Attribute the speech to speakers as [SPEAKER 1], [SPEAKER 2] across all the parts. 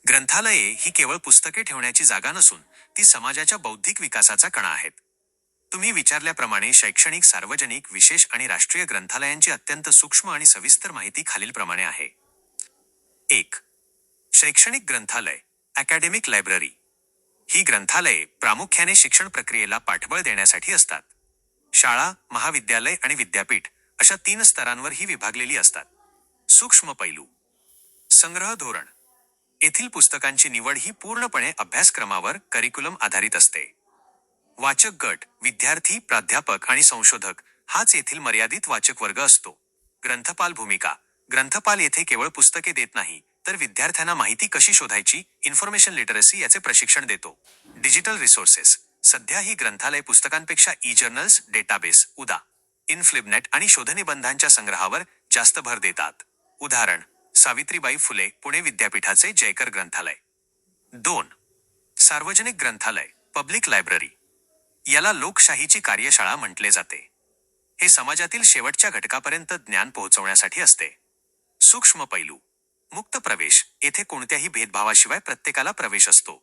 [SPEAKER 1] ग्रंथालये ही केवळ पुस्तके ठेवण्याची जागा नसून ती समाजाच्या बौद्धिक विकासाचा कणा आहेत. तुम्ही विचारल्याप्रमाणे शैक्षणिक, सार्वजनिक, विशेष आणि राष्ट्रीय ग्रंथालयांची अत्यंत सूक्ष्म आणि सविस्तर माहिती खालीलप्रमाणे आहे. 1. शैक्षणिक ग्रंथालय अकॅडमिक लायब्ररी. ही ग्रंथालये प्रामुख्याने शिक्षण प्रक्रियेला पाठबळ देण्यासाठी असतात. शाळा, महाविद्यालय आणि विद्यापीठ अशा 3 स्तरांवर ही विभागलेली असतात. सूक्ष्म पैलू. संग्रह धोरण. येथील पुस्तकांची निवड ही पूर्णपणे अभ्यासक्रमावर, करिक्युलम आधारित असते. वाचक गट, विद्यार्थी, प्राध्यापक आणि संशोधक हाच येथील मर्यादित वाचक वर्ग असतो. ग्रंथपाल भूमिका. ग्रंथपाल येथे केवळ पुस्तके देत नाही, तर विद्यार्थ्यांना माहिती कशी शोधायची, इन्फॉर्मेशन लिटरसी याचे प्रशिक्षण देतो. Digital resources. सध्या ही ग्रंथालय पुस्तकांपेक्षा ई-जर्नल्स, डेटाबेस, उदा. इनफ्लिबनेट आणि शोधनिबंधांच्या संग्रहावर जास्त भर देतात. उदाहरण: सावित्रीबाई फुले पुणे विद्यापीठाचे जयकर ग्रंथालय. 2. सार्वजनिक ग्रंथालय पब्लिक लायब्ररी. याला लोकशाहीची कार्यशाळा म्हटले जाते. हे समाजातील शेवटच्या घटकापर्यंत ज्ञान पोहोचवण्यासाठी असते. सूक्ष्म पैलू. मुक्त प्रवेश. येथे कोणत्याही भेदभावाशिवाय प्रत्येकाला प्रवेश असतो.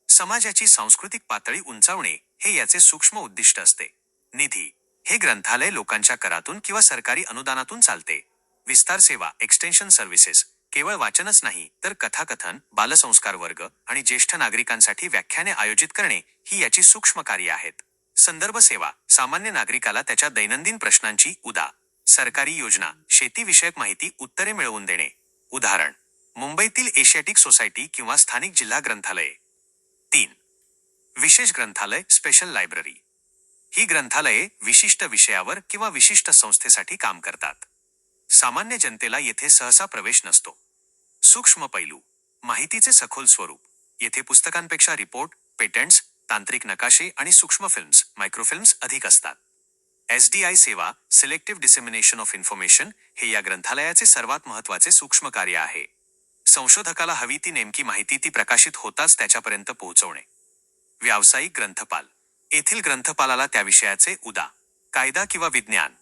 [SPEAKER 1] समाजाची सांस्कृतिक पातळी उंचावणे हे याचे सूक्ष्म उद्दिष्ट असते. निधी. हे ग्रंथालय लोकांच्या करातून किंवा सरकारी अनुदानातून चालते. विस्तार सेवा, एक्सटेन्शन सर्व्हिसेस. केवळ वाचनच नाही, तर कथाकथन, बालसंस्कार वर्ग आणि ज्येष्ठ नागरिकांसाठी व्याख्याने आयोजित करणे ही याची सूक्ष्म कार्य आहेत. संदर्भ सेवा. सामान्य नागरिकाला त्याच्या दैनंदिन प्रश्नांची, उदा. सरकारी योजना, शेतीविषयक माहिती, उत्तरे मिळवून देणे. उदाहरण: मुंबईतील एशियाटिक सोसायटी किंवा स्थानिक जिल्हा ग्रंथालये. 3. विशेष ग्रंथालय स्पेशल लायब्ररी. ही ग्रंथालये विशिष्ट विषयावर किंवा विशिष्ट संस्थेसाठी काम करतात. सामान्य जनतेला येथे सहसा प्रवेश नसतो. सूक्ष्म पैलू. माहितीचे सखोल स्वरूप. येथे पुस्तकांपेक्षा रिपोर्ट, पेटंट्स, तांत्रिक नकाशे आणि सूक्ष्म फिल्म्स, मायक्रोफिल्म्स अधिक असतात. SDI सेवा, सिलेक्टिव्ह डिसेमिनेशन ऑफ इन्फॉर्मेशन, हे या ग्रंथालयाचे सर्वात महत्त्वाचे सूक्ष्म कार्य आहे. संशोधकाला हवी ती नेमकी माहिती ती प्रकाशित होताच त्याच्यापर्यंत पोहोचवणे. व्यावसायिक ग्रंथपाल. येथील ग्रंथपालाला त्या विषयाचे, उदा. कायदा किंवा विज्ञान,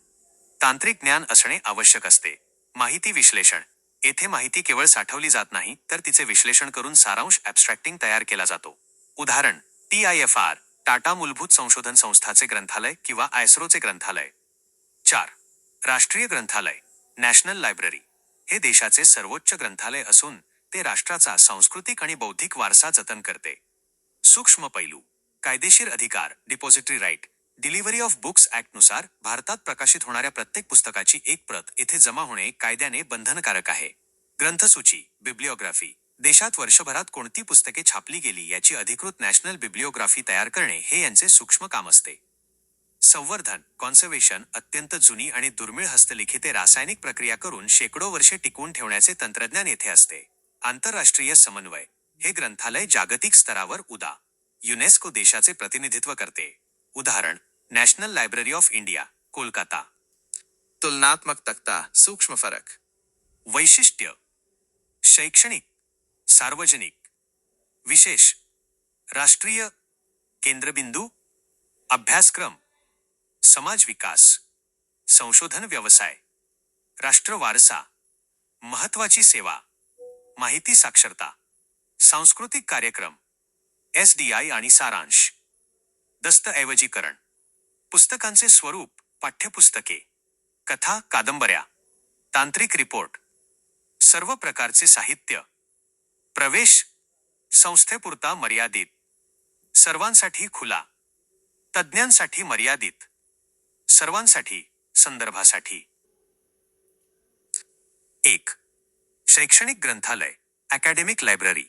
[SPEAKER 1] तांत्रिक ज्ञान असणे आवश्यक असते. माहिती विश्लेषण. येथे माहिती केवळ साठवली जात नाही, तर तिचे विश्लेषण करून सारांश ॲब्स्ट्रॅक्टिंग तयार केला जातो. उदाहरण: TIFR, टाटा मूलभूत संशोधन संस्थाचे ग्रंथालय किंवा ISROचे ग्रंथालय. 4. राष्ट्रीय ग्रंथालय नॅशनल लायब्ररी. हे देशाचे सर्वोच्च ग्रंथालय असून ते राष्ट्राचा सांस्कृतिक आणि बौद्धिक वारसा जतन करते. सूक्ष्म पैलू. कायदेशीर अधिकार, depository right. Delivery of books ॲक्टनुसार भारतात प्रकाशित होणाऱ्या प्रत्येक पुस्तकाची एक प्रत येथे जमा होणे कायद्याने बंधनकारक आहे. ग्रंथसूची, बिब्लिओग्राफी. देशात वर्षभरात कोणती पुस्तके छापली गेली याची अधिकृत नॅशनल बिब्लिओग्राफी तयार करणे हे यांचे सूक्ष्म काम असते. संवर्धन, कॉन्झर्वेशन. अत्यंत जुनी आणि दुर्मिळ हस्तलिखिते रासायनिक प्रक्रिया करून शेकडो वर्षे टिकवून ठेवण्याचे तंत्रज्ञान येथे असते. आंतरराष्ट्रीय समन्वय. हे ग्रंथालय जागतिक स्तरावर, उदा. युनेस्को देशाचे प्रतिनिधित्व करते. उदाहरण: national library of India, Kolkata.
[SPEAKER 2] तुलनात्मक तक्ता, सूक्ष्म फरक.
[SPEAKER 1] वैशिष्ट्य. शैक्षणिक, सार्वजनिक, विशेष, राष्ट्रीय, केंद्रबिंदू, अभ्यासक्रम, समाज विकास, संशोधन व्यवसाय, राष्ट्र वारसा, महत्त्वाची सेवा, माहिती साक्षरता, सांस्कृतिक कार्यक्रम, SDI आणि सारांश. दस्तऐवजीकरण. पुस्तकांचे स्वरूप, पाठ्यपुस्तके, कथा, कादंबऱ्या, तांत्रिक रिपोर्ट, सर्व प्रकारचे साहित्य. प्रवेश, संस्थेपुरता मर्यादित, सर्वांसाठी खुला, तज्ज्ञांसाठी मर्यादित, सर्वांसाठी, संदर्भासाठी. 1. शैक्षणिक ग्रंथालय अकॅडमिक लायब्ररी.